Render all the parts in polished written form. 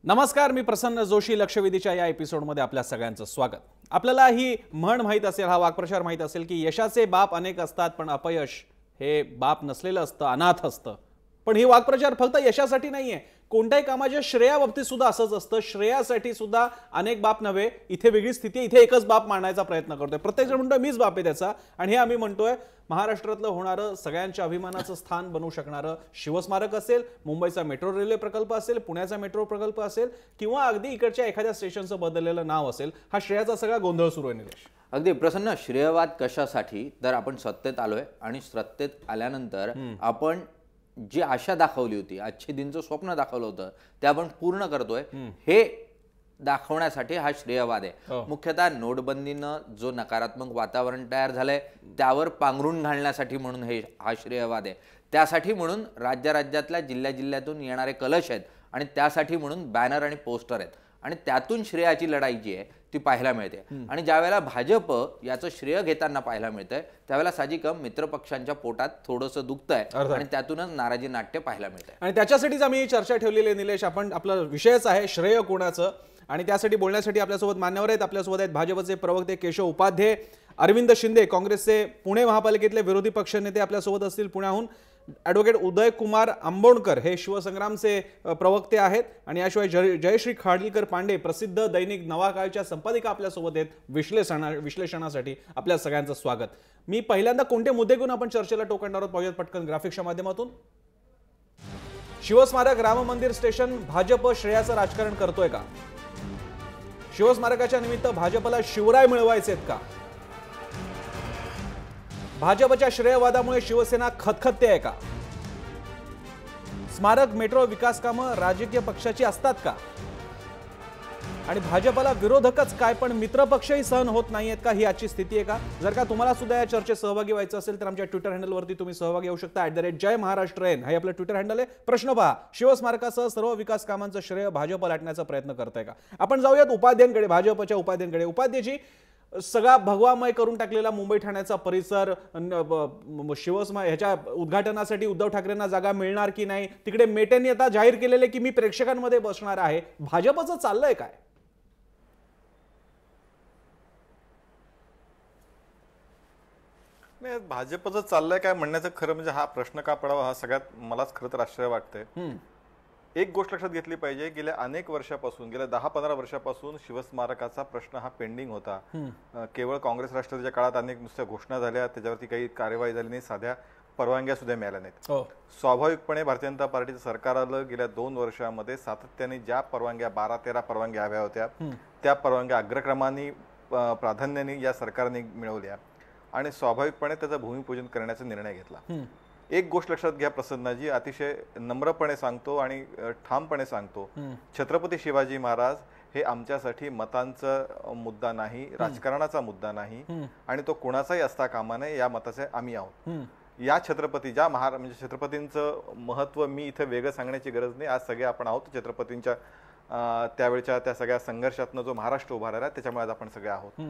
नमस्कार, मी प्रसन्न जोशी. लक्षवेधीच्या या एपिसोडमध्ये आपल्या सगळ्यांचं स्वागत. आपल्याला ही म्हण माहित असेल, हा वाक्प्रचार माहित असेल की यशाचे बाप अनेक असतात पण अपयश हे बाप नसलेलं असतं, अनाथ असतं. पण ही वाक्प्रचार फक्त यशासाठी नाहीये, कोणत्याही कामाच्या श्रेयाबाबतीत सुद्धा असंच असतं. श्रेयासाठी सुद्धा अनेक बाप नव्हे, इथे वेगळी स्थिती आहे. इथे एकच बाप मांडण्याचा प्रयत्न करतोय. प्रत्येक जण म्हणतोय मीच बाप आहे त्याचा. आणि हे आम्ही म्हणतोय महाराष्ट्रातलं होणारं सगळ्यांच्या अभिमानाचं स्थान बनवू शकणारं शिवस्मारक असेल, मुंबईचा मेट्रो रेल्वे प्रकल्प असेल, पुण्याचा मेट्रो प्रकल्प असेल किंवा अगदी इकडच्या एखाद्या स्टेशनचं बदललेलं नाव असेल, हा श्रेयाचा सगळा गोंधळ सुरू आहे. निलेश, अगदी प्रसन्न. श्रेयवाद कशासाठी? तर आपण सत्तेत आलोय आणि सत्तेत आल्यानंतर आपण जी आशा दाखवली होती, अच्छे दिनचं स्वप्न दाखवलं होतं, ते आपण पूर्ण करतोय हे दाखवण्यासाठी हा श्रेयवाद आहे. मुख्यतः नोटबंदीनं जो नकारात्मक वातावरण तयार झालंय त्यावर पांघरून घालण्यासाठी म्हणून हा श्रेयवाद आहे. त्यासाठी म्हणून राज्यातल्या जिल्ह्यातून येणारे कलश आहेत आणि त्यासाठी म्हणून बॅनर आणि पोस्टर आहेत आणि त्यातून श्रेयाची लढाई जी आहे ती पाहायला मिळते. आणि ज्यावेळेला भाजप याचं श्रेय घेताना पाहायला मिळतंय त्यावेळेला साहजिकच मित्रपक्षांच्या पोटात थोडंसं दुखतंय आणि त्यातूनच नाराजी नाट्य पाहायला मिळतंय. आणि त्याच्यासाठीच आम्ही चर्चा ठेवलेली आहे. निलेश, आपण आपला विषयच आहे श्रेय कोणाचं, आणि त्यासाठी बोलण्यासाठी आपल्यासोबत मान्यवर आहेत. आपल्यासोबत आहेत भाजपचे प्रवक्ते केशव उपाध्ये, अरविंद शिंदे काँग्रेसचे पुणे महापालिकेतले विरोधी पक्षनेते आपल्यासोबत असतील. पुण्याहून ॲडव्होकेट उदय कुमार आंबोणकर हे शिवसंग्रामचे प्रवक्ते आहेत. आणि याशिवाय जयश्री खाडीलकर पांडे प्रसिद्ध दैनिक नवाकाळच्या संपादिका आपल्यासोबत आहेत. विश्लेषणासाठी आपल्या सगळ्यांचं स्वागत. मी पहिल्यांदा कोणते मुद्दे घेऊन आपण चर्चेला टोकणार आहोत पाहूयात पटकन ग्राफिक्सच्या माध्यमातून. शिवस्मारक राम मंदिर स्टेशन, भाजप श्रेयाचं राजकारण करतोय का? शिवस्मारकाच्या निमित्त भाजपला शिवराय मिळवायचेत का? भाजपच्या श्रेयवादामुळे शिवसेना खतखतते आहे का? स्मारक मेट्रो विकास कामं राजकीय पक्षाची असतात का? आणि भाजपला विरोधकच काय पण मित्रपक्षही सहन होत नाहीयेत का? ही आजची स्थिती आहे का? जर का तुम्हाला सुद्धा या चर्चेत सहभागी व्हायचं असेल तर आमच्या ट्विटर हँडलवरती तुम्ही सहभागी होऊ शकता. @जयमहाराष्ट्रN हे आपलं ट्विटर हँडल आहे. प्रश्न पहा, शिवस्मारकासह सर्व विकास कामांचं श्रेय भाजप लाटण्याचा प्रयत्न करताय का? आपण जाऊयात उपाध्यांकडे, भाजपच्या उपाध्यांकडे. उपाध्येजी, सगळा भगवामय करून टाकलेला मुंबई ठाण्याचा परिसर, ह्याच्या उद्घाटनासाठी उद्धव ठाकरेंना जागा मिळणार की नाही, तिकडे मेटेंनी आता जाहीर केलेले की मी प्रेक्षकांमध्ये बसणार आहे. भाजपचं चाललंय काय? नाही, भाजपचं चाललंय काय म्हणण्याचं खरं म्हणजे हा प्रश्न का पडावा, हा सगळ्यात मलाच खरं तर आश्चर्य वाटतंय. एक गोष्ट लक्षात घेतली पाहिजे, गेल्या अनेक वर्षापासून, गेल्या 10-15 वर्षापासून शिवस्मारकाचा प्रश्न हा पेंडिंग होता. केवळ काँग्रेस राष्ट्रवादीच्या काळात अनेक नुसत्या घोषणा झाल्या, त्याच्यावरती काही कार्यवाही झाली नाही, साध्या परवानग्या सुद्धा मिळाल्या नाहीत. स्वाभाविकपणे भारतीय जनता पार्टीचं सरकार आलं. गेल्या 2 वर्षामध्ये सातत्याने ज्या परवानग्या, 12-13 परवानग्या हव्या होत्या, त्या परवानग्या अग्रक्रमाने प्राधान्याने या सरकारने मिळवल्या आणि स्वाभाविकपणे त्याचं भूमिपूजन करण्याचा निर्णय घेतला. एक गोष्ट लक्षात घ्या प्रसन्नाजी, अतिशय नम्रपणे सांगतो आणि ठामपणे सांगतो, छत्रपती शिवाजी महाराज हे आमच्यासाठी मतांचा मुद्दा नाही, राजकारणाचा मुद्दा नाही आणि तो कोणाचाही असता कामा नये, या मताचे आम्ही आहोत. या छत्रपती ज्या म्हणजे छत्रपतींचं महत्व मी इथे वेगळं सांगण्याची गरज नाही. आज सगळे आपण आहोत छत्रपतींच्या त्यावेळच्या त्या सगळ्या संघर्षातनं जो महाराष्ट्र उभा राहिला त्याच्यामुळे आज आपण सगळे आहोत.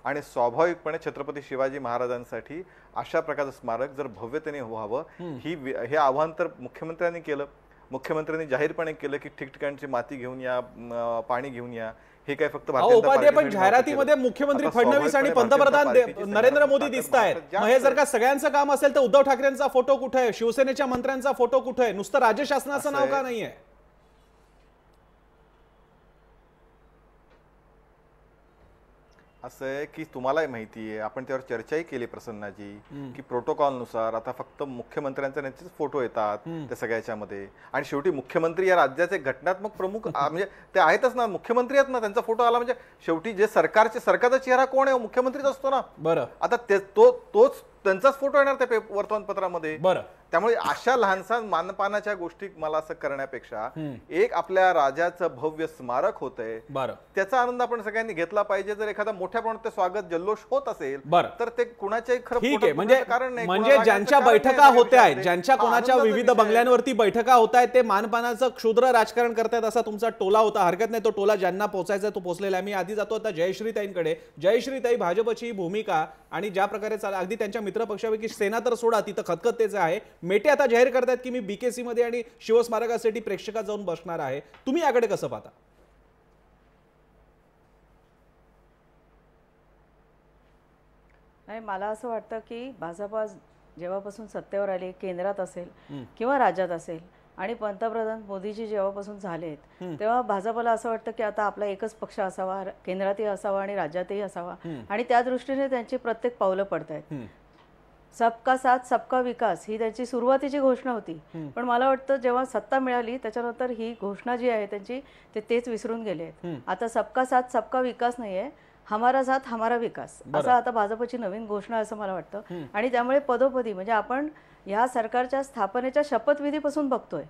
आणि स्वाभाविकपणे छत्रपती शिवाजी महाराजांसाठी अशा प्रकारचं स्मारक जर भव्यतेने व्हावं, हे आव्हान तर मुख्यमंत्र्यांनी केलं. मुख्यमंत्र्यांनी जाहीरपणे केलं की ठिकठिकाणची माती घेऊन या, पाणी घेऊन या. हे काय फक्त उपाध्ये पण जाहिरातीमध्ये मुख्यमंत्री फडणवीस आणि पंतप्रधान नरेंद्र मोदी दिसत आहेत. हे जर का सगळ्यांचं काम असेल तर उद्धव ठाकरेंचा फोटो कुठे आहे? शिवसेनेच्या मंत्र्यांचा फोटो कुठे आहे? नुसतं राज्य शासनाचं नाव का नाहीये? असं आहे की तुम्हालाही माहिती आहे, आपण त्यावर चर्चाही केली प्रसन्नाजी, की प्रोटोकॉलनुसार आता फक्त मुख्यमंत्र्यांचे नेतेच फोटो येतात त्या सगळ्याच्या मध्ये. आणि शेवटी मुख्यमंत्री या राज्याचे घटनात्मक प्रमुख म्हणजे ते आहेतच ना, मुख्यमंत्री आहेत ना, त्यांचा फोटो आला म्हणजे शेवटी जे सरकारचा चेहरा कोण आहे? मुख्यमंत्रीच असतो ना. बरं, आता तोच त्यांचाच फोटो येणार त्या वर्तमानपत्रामध्ये. बरं, त्यामुळे अशा लहानसा मानपानाच्या गोष्टी मला असं करण्यापेक्षा एक आपल्या राजाचं भव्य स्मारक होतंय, त्याचा आनंद आपण सगळ्यांनी घेतला पाहिजे. जर एखादा मोठ्या प्रमाणात स्वागत जल्लोष होत असेल तर ते कुणाच्याही खरं कारण नाही. म्हणजे ज्यांच्या बैठका होत आहेत, ज्यांच्या कोणाच्या विविध बंगल्यांवरती बैठका होत आहेत, ते मानपानाचं क्षुद्र राजकारण करतायत असा तुमचा टोला होता. हरकत नाही, तो टोला ज्यांना पोहोचायचा तो पोहोचलेला आहे. मी आधी जातो आता जयश्रीताईंकडे. जयश्रीताई, भाजपची भूमिका आणि ज्या प्रकारे अगदी त्यांच्या मित्रपक्षापैकी सेना तर सोडा, तिथं खतखतेच आहे. मेटे आता जाहीर करतात की मी BKC मध्ये आणि शिवस्मारकासाठी प्रेक्षकात जाऊन बसणार आहे. तुम्ही याकडे कसं पाहता? नाही, मला असं वाटतं की भाजपा जेव्हापासून सत्तेवर आली, केंद्रात असेल किंवा राज्यात असेल, आणि पंतप्रधान मोदीजी जेव्हापासून झालेत, तेव्हा भाजपला असं वाटतं की आता आपला एकच पक्ष असावा, केंद्रातही असावा आणि राज्यातही असावा, आणि त्या दृष्टीने त्यांची प्रत्येक पावलं पडत आहेत. सबका साथ सबका विकास ही त्यांची सुरुवातीची घोषणा होती, पण मला वाटतं जेव्हा सत्ता मिळाली त्याच्यानंतर ही घोषणा जी आहे त्यांची तेच विसरून गेले आहेत. आता सबका साथ सबका विकास नाहीये, हमारा साथ हमारा विकास असं आता भाजपची नवीन घोषणा असं मला वाटतं. आणि त्यामुळे पदोपदी म्हणजे आपण या सरकारच्या स्थापनेच्या शपथविधीपासून बघतोय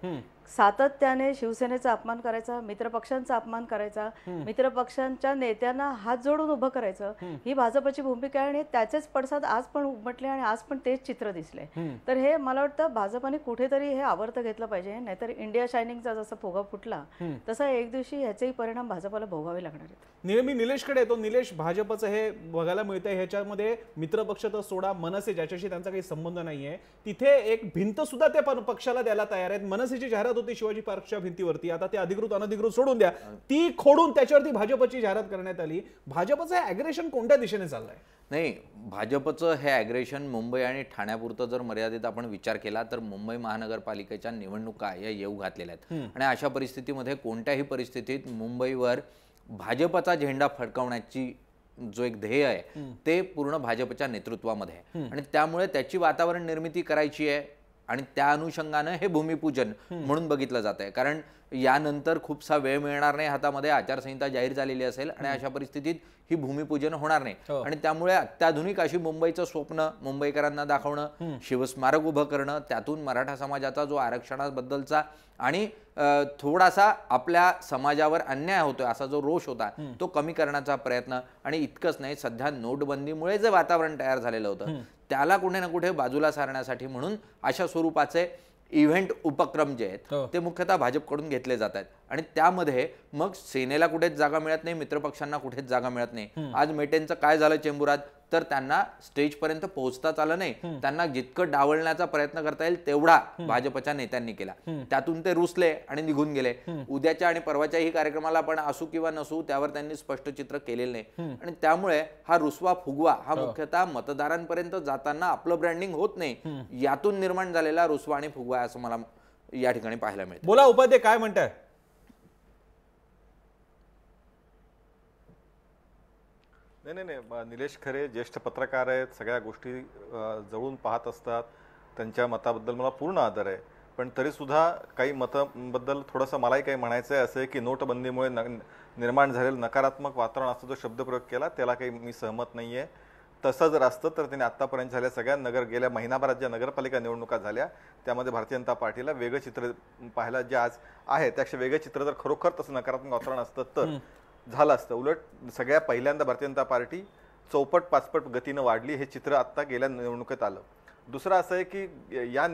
सातत्याने शिवसेनेचा अपमान करायचा, मित्रपक्षांचा अपमान करायचा, मित्रपक्षांच्या नेत्यांना हात जोडून उभं करायचं, ही भाजपची भूमिका आहे. आणि त्याचेच पडसाद आज पण उमटले आणि आज पण तेच चित्र दिसले. तर हे मला वाटतं भाजपाने कुठेतरी हे आवर्त घेतलं पाहिजे, नाहीतर इंडिया शायनिंगचा जसा फुगा फुटला तसा एक दिवशी ह्याचेही परिणाम भाजपाला भोगावे लागणार आहेत. मी निलेशकडे येतो. निलेश, भाजपचं हे बघायला मिळतंय, ह्याच्यामध्ये मित्रपक्ष तर सोडा, मनसे ज्याच्याशी त्यांचा काही संबंध नाहीये, तिथे एक भिंत सुद्धा त्या पक्षाला द्यायला तयार आहेत. मनसेची जाहिरात होती शिवाजी पार्कच्या भिंतीवरती, आता ते अधिकृत अनधिकृत सोडून द्या, ती खोडून त्याच्यावरती भाजपची जाहिरात करण्यात आली. भाजपचं हे ॲग्रेशन कोणत्या दिशेने चाललंय? नाही, भाजपचं हे ॲग्रेशन मुंबई आणि ठाण्यापुरतं जर मर्यादित आपण विचार केला तर मुंबई महानगरपालिकेच्या निवडणुका या येऊ घातलेल्या आहेत. आणि अशा परिस्थितीमध्ये कोणत्याही परिस्थितीत मुंबईवर भाजपचा झेंडा फडकवण्याची जो एक ध्येय आहे ते पूर्ण भाजपच्या नेतृत्वामध्ये आहे. आणि त्यामुळे त्याची वातावरण निर्मिती करायची आहे आणि त्या अनुषंगानं हे भूमिपूजन म्हणून बघितलं जात आहे. कारण यानंतर खूपसा वेळ मिळणार नाही हातामध्ये, आचारसंहिता जाहीर झालेली असेल आणि अशा परिस्थितीत ही भूमिपूजन होणार नाही. आणि त्यामुळे अत्याधुनिक अशी मुंबईचं स्वप्न मुंबईकरांना दाखवणं, शिवस्मारक उभं करणं, त्यातून मराठा समाजाचा जो आरक्षणाबद्दलचा आणि थोडासा आपल्या समाजावर अन्याय होतोय असा जो रोष होता तो कमी करण्याचा प्रयत्न. आणि इतकंच नाही, सध्या नोटबंदीमुळे जे वातावरण तयार झालेलं होतं त्याला कुठे ना कुठे बाजूला सारण्यासाठी म्हणून अशा स्वरूपाचे इव्हेंट उपक्रम जे आहेत ते मुख्यतः भाजपकडून घेतले जात आहेत. आणि त्यामध्ये मग सेनेला कुठेच जागा मिळत नाही, मित्रपक्षांना कुठेच जागा मिळत नाही. आज मेटेंचं काय झालं चेंबुरात, तर त्यांना स्टेजपर्यंत पोहोचताच आलं नाही. त्यांना जितकं डावलण्याचा प्रयत्न करता येईल तेवढा भाजपच्या नेत्यांनी केला, त्यातून ते रुसले आणि निघून गेले. उद्याच्या आणि परवाच्याही कार्यक्रमाला आपण असू किंवा नसू त्यावर त्यांनी स्पष्ट चित्र केलेलं नाही. आणि त्यामुळे हा रुसवा फुगवा हा मुख्यतः मतदारांपर्यंत जाताना आपलं ब्रँडिंग होत नाही, यातून निर्माण झालेला रुसवा आणि फुगवा असं मला या ठिकाणी पाहायला मिळतं. बोला उपाध्ये, काय म्हणताय? नाही, निलेश खरे ज्येष्ठ पत्रकार आहेत, सगळ्या गोष्टी जवळून पाहत असतात, त्यांच्या मताबद्दल मला पूर्ण आदर आहे. पण तरीसुद्धा काही मतांबद्दल थोडंसं मलाही काही म्हणायचं आहे. असं आहे की नोटबंदीमुळे निर्माण झालेलं नकारात्मक वातावरण असा जो शब्दप्रयोग केला त्याला काही मी सहमत नाही आहे. तसं जर असतं तर त्यांनी आत्तापर्यंत झाल्या सगळ्या गेल्या महिनाभरात ज्या नगरपालिका निवडणुका झाल्या त्यामध्ये भारतीय जनता पार्टीला वेगळं चित्र पाहायला जे आज आहे त्यापेक्षा वेगळं चित्र जर खरोखर तसं नकारात्मक वातावरण असतं तर झालं असतं. उलट सगळ्या पहिल्यांदा भारतीय जनता पार्टी चौपट पाचपट गतीनं वाढली, हे चित्र आत्ता गेल्या निवडणुकीत आलं. दुसरं असं आहे की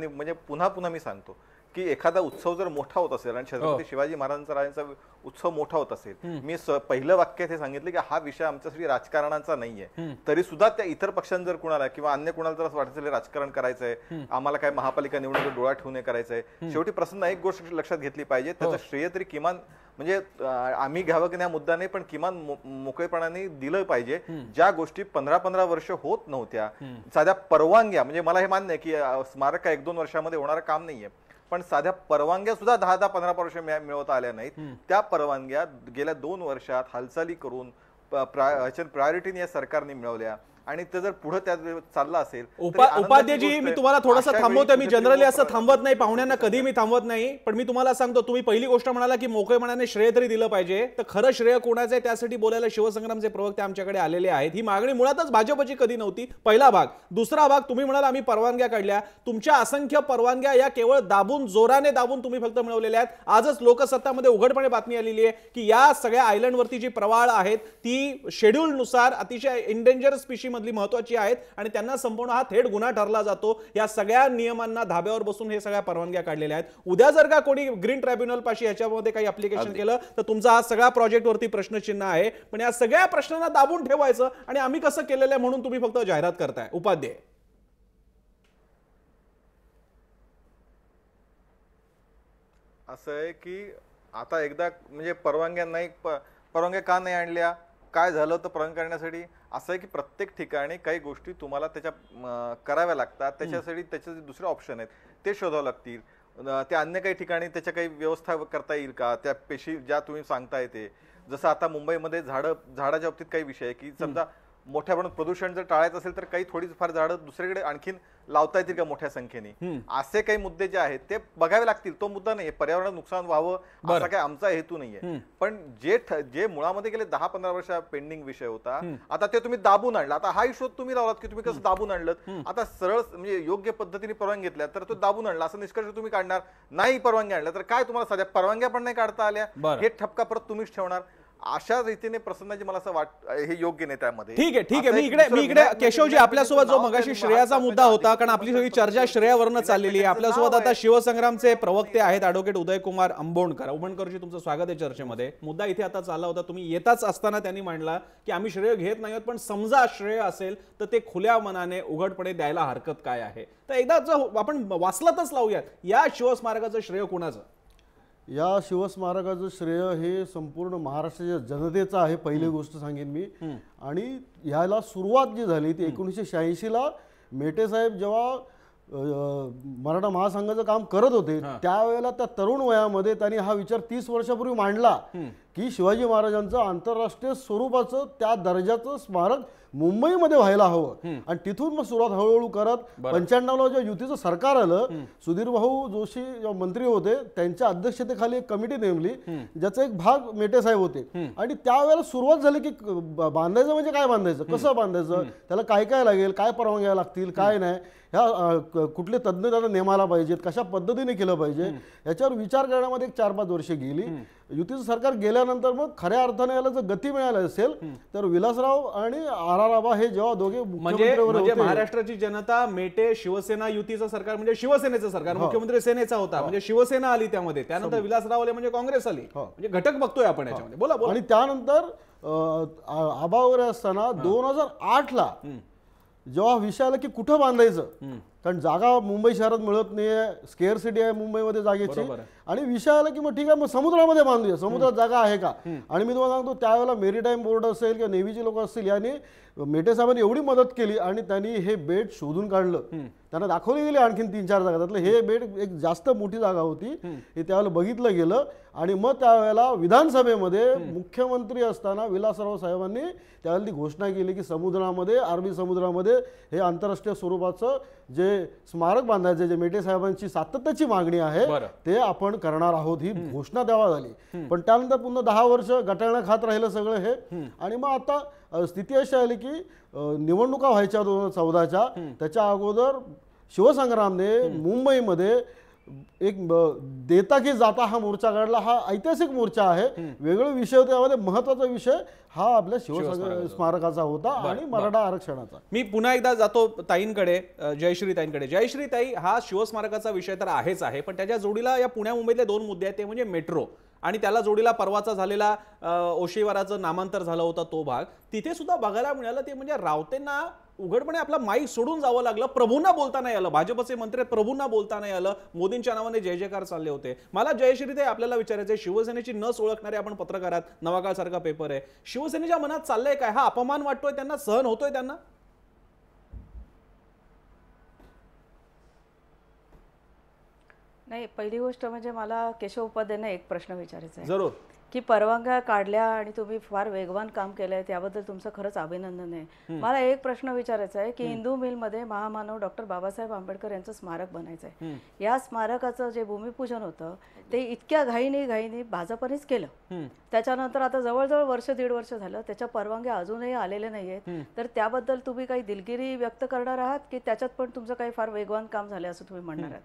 म्हणजे पुन्हा मी सांगतो की एखादा उत्सव जर मोठा होत असेल आणि छत्रपती शिवाजी महाराजांचा राजांचा उत्सव मोठा होत असेल, मी पहिलं वाक्यात हे सांगितलं की हा विषय आमच्यासाठी राजकारणाचा नाहीये, तरी सुद्धा त्या इतर पक्षांना जर कुणाला किंवा अन्य कुणाला जर असं वाटत असेल राजकारण करायचंय, आम्हाला काय महापालिका निवडणूक डोळा ठेवून करायचंय, शेवटी प्रसन्न एक गोष्ट लक्षात घेतली पाहिजे, त्याचं श्रेय तरी किमान म्हणजे आम्ही घ्यावं की नाही मुद्दा नाही, पण किमान मोकळेपणाने दिलं पाहिजे. ज्या गोष्टी 15-15 वर्ष होत नव्हत्या, साध्या परवानग्या, म्हणजे मला हे मान्य आहे की स्मारक 1-2 वर्षामध्ये होणारं काम नाहीये, पण साध्या परवानग्या सुद्धा 10-15 वर्ष मिळवता आल्या नाहीत. त्या परवानग्या गेल्या 2 वर्षात हालचाली करून प्रायोरिटीने या सरकारने मिळवल्या. आणि ते जर पुढे त्या चालला असेल. उपाध्यजी, मी तुम्हाला थोडंसं थांबवतोय. मी जनरली असं थांबवत नाही, पाहुण्यांना कधी मी थांबवत नाही, पण मी तुम्हाला सांगतो, तुम्ही पहिली गोष्ट म्हणाला की मोकळेपणाने श्रेय तरी दिलं पाहिजे, तर खरं श्रेय कोणाचं आहे त्यासाठी बोलायला शिवसंग्रामचे प्रवक्ते आमच्याकडे आलेले आहेत. ही मागणी मुळातच भाजपची कधी नव्हती, पहिला भाग. दुसरा भाग, तुम्ही म्हणाला आम्ही परवानग्या काढल्या, तुमच्या असंख्य परवानग्या या केवळ दाबून, जोराने दाबून तुम्ही फक्त मिळवलेल्या आहेत. आजच लोकसत्तामध्ये उघडपणे बातमी आलेली आहे की या सगळ्या आयलंडवरती जी प्रवाळ आहेत ती शेड्यूलनुसार अतिशय इंडेंजर स्पीशी मधली महत्वाची आहेत आणि त्यांना संपूर्ण हा थेट गुन्हा ठरला जातो. या सगळ्या नियमांना धाब्यावर बसून हे सगळ्या परवानग्या काढलेल्या आहेत. उद्या जर का कोणी ग्रीन ट्रायब्युनल पाशी याच्यामध्ये काही ऍप्लिकेशन केलं तर तुमचा हा सगळा प्रोजेक्ट वरती प्रश्नचिन्ह आहे. पण या सगळ्या प्रश्नांना दाबून ठेवायचं आणि आम्ही कसं केलेलं आहे म्हणून तुम्ही फक्त जाहिरात करताय. उपाध्याय, असं आहे की आता एकदा म्हणजे परवानग्या का नाही आणल्या, काय झालं तर परवानगी करण्यासाठी असं आहे की प्रत्येक ठिकाणी काही गोष्टी तुम्हाला त्याच्या कराव्या लागतात, त्याच्यासाठी त्याचे दुसरे ऑप्शन आहेत ते शोधावं लागतील. त्या अन्य काही ठिकाणी त्याच्या काही व्यवस्था करता येईल का, त्या पेशी ज्या तुम्ही सांगताय ते, जसं आता मुंबईमध्ये झाडाच्या बाबतीत काही विषय आहे की समजा मोठ्या प्रमाणात प्रदूषण जर टाळायचं असेल तर काही थोडीफार झाडं दुसरीकडे आणखीन लावता येतील का मोठ्या संख्येने, असे काही मुद्दे जे आहेत ते बघावे लागतील. तो मुद्दा नाही, पर्यावरणात नुकसान व्हावं असा काही आमचा हेतू नाहीये. पण जे मुळामध्ये गेले 10-15 वर्ष पेंडिंग विषय होता, आता ते तुम्ही दाबून आणला. आता हा शोध तुम्ही लावलात की तुम्ही कसं दाबून आणलं. आता सरळ म्हणजे योग्य पद्धतीने परवानगी घेतल्या तर तो दाबून आणला असं निष्कर्ष तुम्ही काढणार नाही. परवानगी आणल्या तर काय तुम्हाला सध्या परवानग्या पण नाही काढता आल्या, हे ठपका परत तुम्हीच ठेवणार. अशा रीतीने प्रसन्नाजी मला असं हे योग्य नाही त्यामध्ये. ठीक आहे. मी इकडे केशवजी आपल्यासोबत जो मगाशी श्रेयाचा मुद्दा होता, कारण आपली सगळी चर्चा श्रेयावरनं चाललेली आहे. आपल्यासोबत आता शिवसंग्रामचे प्रवक्ते आहेत ॲडव्होकेट उदयकुमार अंबोणकरजी तुमचं स्वागत आहे चर्चेमध्ये. मुद्दा इथे आता चालला होता, तुम्ही येताच असताना त्यांनी मांडला की आम्ही श्रेय घेत नाही आहोत, पण समजा श्रेय असेल तर ते खुल्या मनाने उघडपणे द्यायला हरकत काय आहे. तर एकदा आपण वाचलातच लावूयात, या शिवस्मारकाचं श्रेय कोणाचं? या शिवस्मारकाचं श्रेय हे संपूर्ण महाराष्ट्राच्या जनतेचं आहे. पहिली गोष्ट सांगेन मी. आणि ह्याला सुरुवात जी झाली ती 1986ला मेटे साहेब जेव्हा मराठा महासंघाचं काम करत होते, त्यावेळेला त्या तरुण वयामध्ये त्यांनी हा विचार 30 वर्षापूर्वी मांडला की शिवाजी महाराजांचं आंतरराष्ट्रीय स्वरूपाचं त्या दर्जाचं स्मारक मुंबईमध्ये व्हायला हवं. आणि तिथून मग सुरुवात हळूहळू करत 95ला जेव्हा युतीचं सरकार आलं, सुधीर भाऊ जोशी जेव्हा मंत्री होते त्यांच्या अध्यक्षतेखाली एक कमिटी नेमली, ज्याचा एक भाग मेटे साहेब होते. आणि त्यावेळेला सुरुवात झाली की बांधायचं म्हणजे काय बांधायचं, कसं बांधायचं, त्याला काय काय लागेल, काय परवानग्या लागतील, काय नाही, ह्या कुठले तज्ज्ञ त्याला नेमायला पाहिजेत, कशा पद्धतीने केलं पाहिजे, याच्यावर विचार करण्यामध्ये 4-5 वर्ष गेली. युतीचं सरकार गेल्यानंतर मग खऱ्या अर्थाने याला जर गती मिळाली असेल तर विलासराव आणि आराराबा हे जेव्हा दोघे म्हणजे महाराष्ट्राची जनता मेटे शिवसेना युतीचं सरकार म्हणजे शिवसेनेचं सरकार, मुख्यमंत्री सेनेचा होता, म्हणजे शिवसेना आली त्यामध्ये, त्यानंतर विलासराव आले म्हणजे काँग्रेस आली, म्हणजे घटक बघतोय आपण याच्यामध्ये. बोला. आणि त्यानंतर आबा वगैरे असताना 2008ला जेव्हा विषय आला की कुठं बांधायचं, कारण जागा मुंबई शहरात मिळत नाहीये, स्केअर सिटी आहे मुंबईमध्ये जागेची, आणि विषय आला की मग ठीक आहे मग समुद्रामध्ये बांधूया, समुद्रात जागा आहे का. आणि मी तुम्हाला सांगतो त्यावेळेला मेरीटाईम बोर्ड असेल किंवा नेव्हीचे लोक असतील यांनी मेटे साहेबांनी एवढी मदत केली आणि त्यांनी हे बेट शोधून काढलं. त्यांना दाखवली गेली आणखीन 3-4 जागा, त्यातलं हे बेट एक जास्त मोठी जागा होती, हे त्यावेळेला बघितलं गेलं. आणि मग त्यावेळेला विधानसभेमध्ये मुख्यमंत्री असताना विलासराव साहेबांनी त्यावेळेला ती घोषणा केली की समुद्रामध्ये, अरबी समुद्रामध्ये हे आंतरराष्ट्रीय स्वरूपाचं जे स्मारक बांधायचे, जे मेटे साहेबांची सातत्याची मागणी आहे ते आपण करणार आहोत, ही घोषणा तेव्हा झाली. पण त्यानंतर पुन्हा 10 वर्ष गटाळणं खात राहिलं सगळं हे. आणि मग आता स्थिती अशी आली की निवडणुका व्हायच्या 2014च्या, त्याच्या अगोदर शिवसंग्रामने मुंबईमध्ये एक देता की जाता हा मोर्चा काढला. हा ऐतिहासिक मोर्चा आहे, वेगळे विषय होते, त्यामध्ये महत्वाचा विषय हा आपल्या शिवस्मारकाचा होता आणि मराठा आरक्षणाचा. मी पुन्हा एकदा जातो ताईंकडे, जयश्री ताईंकडे. जयश्री ताई, हा शिवस्मारकाचा विषय तर आहेच आहे, पण त्याच्या जोडीला या पुण्या मुंबईतले 2 मुद्दे आहेत, ते म्हणजे मेट्रो आणि त्याला जोडीला परवाचा झालेला ओशिवाराचं नामांतर झालं होतं तो भाग. तिथे सुद्धा बघायला मिळालं ते म्हणजे रावतेंना उघडपणे आपला माईक सोडून जावं लागलं, प्रभूंना बोलता नाही आलं, भाजपचे मंत्री प्रभूंना बोलता नाही आलं, मोदींच्या नावाने जय जयकार चालले होते. मला जयश्री ताई आपल्याला विचारायचं, शिवसेनेची नस ओळखणारे आपण पत्रकारात, नवाकाळ सारखा पेपर आहे, शिवसेनेच्या मनात चाललंय काय, हा अपमान वाटतोय त्यांना, सहन होतोय त्यांना? नाही, पहिली गोष्ट म्हणजे मला केशव उपाध्यायांना एक प्रश्न विचारायचा आहे. जरूर. की परवानग्या काढल्या आणि तुम्ही फार वेगवान काम केलंय, त्याबद्दल तुमचं खरंच अभिनंदन आहे. मला एक प्रश्न विचारायचा आहे की इंदू मिलमध्ये महामानव डॉक्टर बाबासाहेब आंबेडकर यांचं स्मारक बनायचं आहे. या स्मारकाचं जे भूमिपूजन होतं ते इतक्या घाईने भाजपनेच केलं. त्याच्यानंतर आता जवळजवळ 1-1.5 वर्ष झालं, त्याच्या परवानग्या अजूनही आलेल्या नाहीयेत. तर त्याबद्दल तुम्ही काही दिलगिरी व्यक्त करणार आहात की त्याच्यात पण तुमचं काही फार वेगवान काम झालं असं तुम्ही म्हणणार आहात?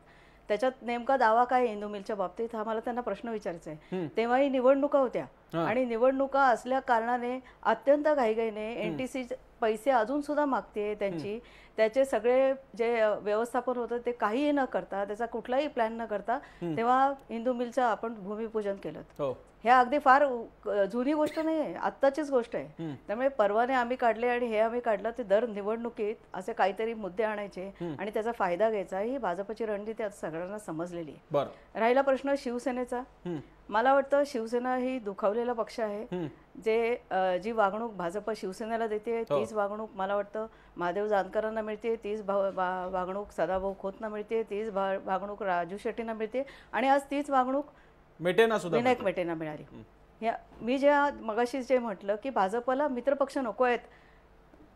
त्याच्यात नेमका दावा काय इंदू मिलच्या बाबतीत, हा मला त्यांना प्रश्न विचारायचा आहे. तेव्हाही निवडणुका होत्या आणि निवडणुका असल्या कारणाने अत्यंत घाईघाईने NTC पैसे अजून सुद्धा मागते त्यांची, त्याचे सगळे जे व्यवस्थापन होतं ते काहीही न करता, त्याचा कुठलाही प्लॅन न करता तेव्हा इंदू मिलचं आपण भूमिपूजन केलं. हो. हे अगदी फार जुनी गोष्ट नाही आहे, आत्ताचीच गोष्ट आहे. त्यामुळे परवाने आम्ही काढले आणि हे आम्ही काढलं, ते दर निवडणुकीत असे काहीतरी मुद्दे आणायचे आणि त्याचा फायदा घ्यायचा, ही भाजपची रणनीती आता सगळ्यांना समजलेली आहे. बरं. राहिला प्रश्न शिवसेनेचा, मला वाटतं शिवसेना ही दुखावलेला पक्ष आहे. जी वागणूक भाजप शिवसेनेला देते तीच वागणूक मला वाटतं महादेव जानकरांना मिळते, तीच वागणूक सदाभाऊ खोतना मिळते, तीच वागणूक राजू शेट्टींना मिळते आणि आज तीच वागणूक विनायक मेटेंना मिळाली. मी मगाशी जे म्हटलं की भाजपला मित्रपक्ष नको आहेत,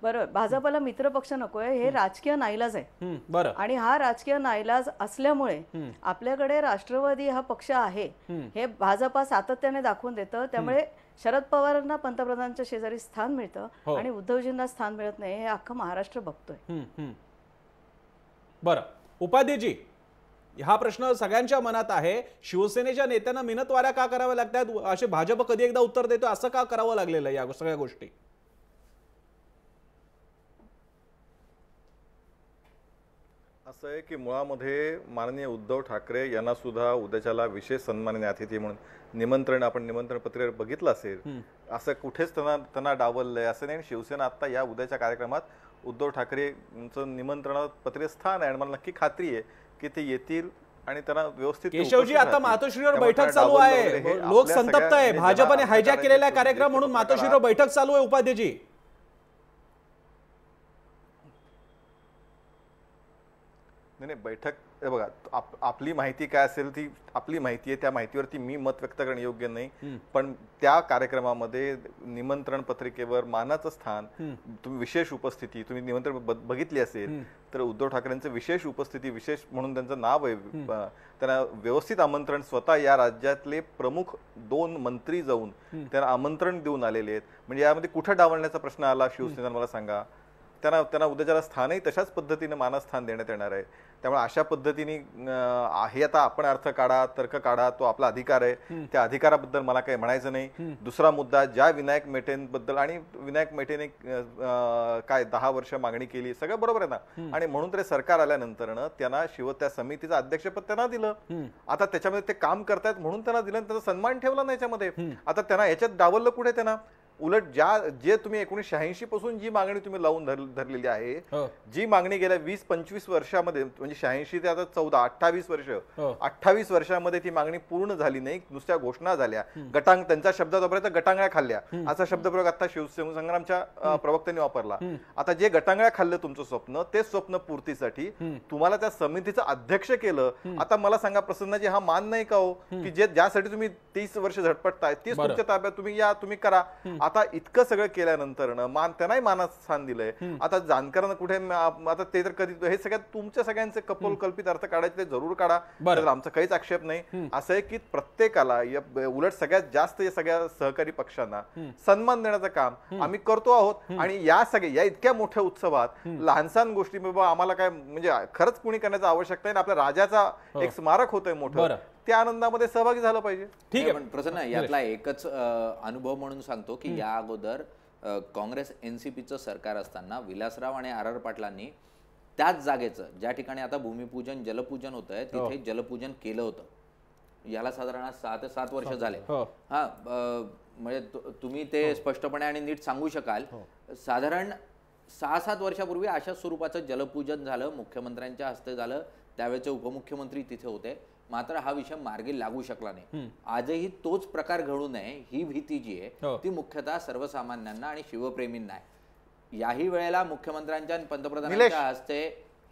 बरोबर, भाजपला मित्रपक्ष नको आहे, हे राजकीय नाईलाज आहे. बरं. आणि हा राजकीय नाईलाज असल्यामुळे आपल्याकडे राष्ट्रवादी हा पक्ष आहे हे भाजपा सातत्याने दाखवून देतं. त्यामुळे शरद पवारांना पंतप्रधानांच्या शेजारी स्थान मिळतं आणि उद्धवजींना स्थान मिळत नाही, हे अख्खं महाराष्ट्र बघतोय. बरं, उपाध्येजी, हा प्रश्न सगळ्यांच्या मनात आहे. शिवसेनेच्या नेत्यांना मिनतवाऱ्या का कराव्या लागतात, असे भाजप कधी एकदा उत्तर देतो, असं का करावं लागलेलं या सगळ्या गोष्टी? असं आहे की मुळामध्ये माननीय उद्धव ठाकरे यांना सुद्धा उद्याच्याला विशेष सन्माननीय अतिथी म्हणून निमंत्रण पत्र बघितलं असेल. असं कुठेच त्यांना डावललंय असं नाही. शिवसेना आता या उद्याच्या कार्यक्रमात उद्धव ठाकरेंचं निमंत्रणपत्रे स्थान आहे आणि मला नक्की खात्री आहे की ते येतील आणि त्यांना व्यवस्थित. केशवजी, आता मातोश्रीवर बैठक चालू आहे, लोक संतप्त आहे, भाजपने हायजॅक केलेला कार्यक्रम म्हणून मातोश्रीवर बैठक चालू आहे. उपाध्येजी, नाही बैठक, हे बघा, आपली माहिती काय असेल ती आपली माहिती आहे, त्या माहितीवरती मी मत व्यक्त करणं योग्य नाही. पण त्या कार्यक्रमामध्ये निमंत्रण पत्रिकेवर मानाचं स्थान, तुम्ही विशेष उपस्थिती, तुम्ही निमंत्रण बघितली असेल तर उद्धव ठाकरेंचं विशेष उपस्थिती, विशेष म्हणून त्यांचं नाव आहे, त्यांना व्यवस्थित आमंत्रण, स्वतः या राज्यातले प्रमुख 2 मंत्री जाऊन त्यांना आमंत्रण देऊन आलेले आहेत. म्हणजे यामध्ये कुठं डावलण्याचा प्रश्न आला शिवसेनेला, मला सांगा. त्यांना उद्याच्याला स्थानही तशाच पद्धतीने मानस्थान देण्यात येणार आहे. त्यामुळे अशा पद्धतीने हे आता आपण अर्थ काढा, तर्क काढा, तो आपला अधिकार आहे, त्या अधिकाराबद्दल मला काही म्हणायचं नाही. दुसरा मुद्दा, ज्या विनायक मेटेंबद्दल, आणि विनायक मेटेने काय 10 वर्ष मागणी केली, सगळं बरोबर आहे ना, आणि म्हणून तरी सरकार आल्यानंतर त्यांना त्या समितीचं अध्यक्षपद त्यांना दिलं. आता त्याच्यामध्ये ते काम करतायत म्हणून त्यांना दिलं, त्यांचा सन्मान ठेवला नाही याच्यामध्ये. आता त्यांना याच्यात डावललं कुठे? त्यांना उलट जे तुम्ही 1986 पासून जी मागणी तुम्ही लावून धरलेली आहे, जी मागणी गेल्या 20-25 वर्षामध्ये, म्हणजे 86 ते आता 14-28 वर्ष, 28 वर्षामध्ये ती मागणी पूर्ण झाली नाही. नुसत्या घोषणा झाल्या, त्यांच्या शब्दात वापरायचा गटांगळ्या खाल्ल्या असा शब्दप्रयोग आता शिवसंग्रामच्या प्रवक्त्यांनी वापरला. आता जे गटांगळ्या खाल्लं तुमचं स्वप्न, ते स्वप्न पूर्तीसाठी तुम्हाला त्या समितीचं अध्यक्ष केलं. आता मला सांगा प्रसन्नजी, हा मान नाही का हो की ज्यासाठी तुम्ही 30 वर्ष झटपटताय तीच तुमच्या ताब्यात, तुम्ही करा. आता इतकं सगळं केल्यानंतर त्यांनाही मानात स्थान दिलंय. आता जानकरांना कुठे, आता ते तर कधी, हे सगळ्यात तुमच्या सगळ्यांचे कल्पित अर्थ काढायचे ते जरूर काढा, आमचा काहीच आक्षेप नाही. असं आहे की प्रत्येकाला, उलट सगळ्यात जास्त या सगळ्या सहकारी पक्षांना सन्मान देण्याचं काम आम्ही करतो आहोत. आणि या इतक्या मोठ्या उत्सवात लहानसहान गोष्टी बाबा आम्हाला काय, म्हणजे खरंच कुणी करण्याची आवश्यकता आहे. आपल्या राजाचा एक स्मारक होतंय मोठं, त्या आनंदामध्ये सहभागी झालं पाहिजे. ठीक आहे. पण प्रसन्न, यातला एकच अनुभव म्हणून सांगतो की या अगोदर काँग्रेस एनसीपीचं सरकार असताना विलासराव आणि आर पाटलांनी त्याच जागेचं, ज्या ठिकाणी आता भूमिपूजन जलपूजन होत आहे, तिथे जलपूजन केलं होतं. याला साधारण 6 ते 7 वर्ष झाले. हा, म्हणजे तुम्ही ते स्पष्टपणे आणि नीट सांगू शकाल, साधारण 6-7 वर्षापूर्वी अशा स्वरूपाचं जलपूजन झालं, मुख्यमंत्र्यांच्या हस्ते झालं, त्यावेळेचे उपमुख्यमंत्री तिथे होते. मात्र हा विषय मार्गी लागू शकला नाही. आजही तोच प्रकार घडू नये ही भीती जी आहे ती मुख्यतः सर्वसामान्यांना आणि शिवप्रेमींना आहे. याही वेळेला मुख्यमंत्र्यांच्या आणि पंतप्रधानांच्या हस्ते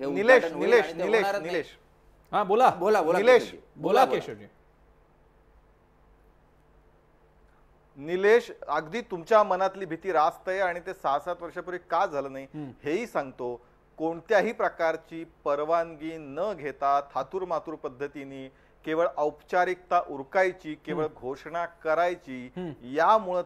हे उद्घाटन होईल आणि ते होणारच नाही. हा, बोला बोला केशवजी. निलेश, अगदी तुमच्या मनातली भीती रास्त आहे आणि ते 6-7 वर्षापूर्वी का झालं नाही हेही सांगतो. कोणत्याही प्रकारची परवानगी न घेता थातूर मातूर पद्धतीने केवळ औपचारिकता उरकायची, केवळ घोषणा करायची, यामुळे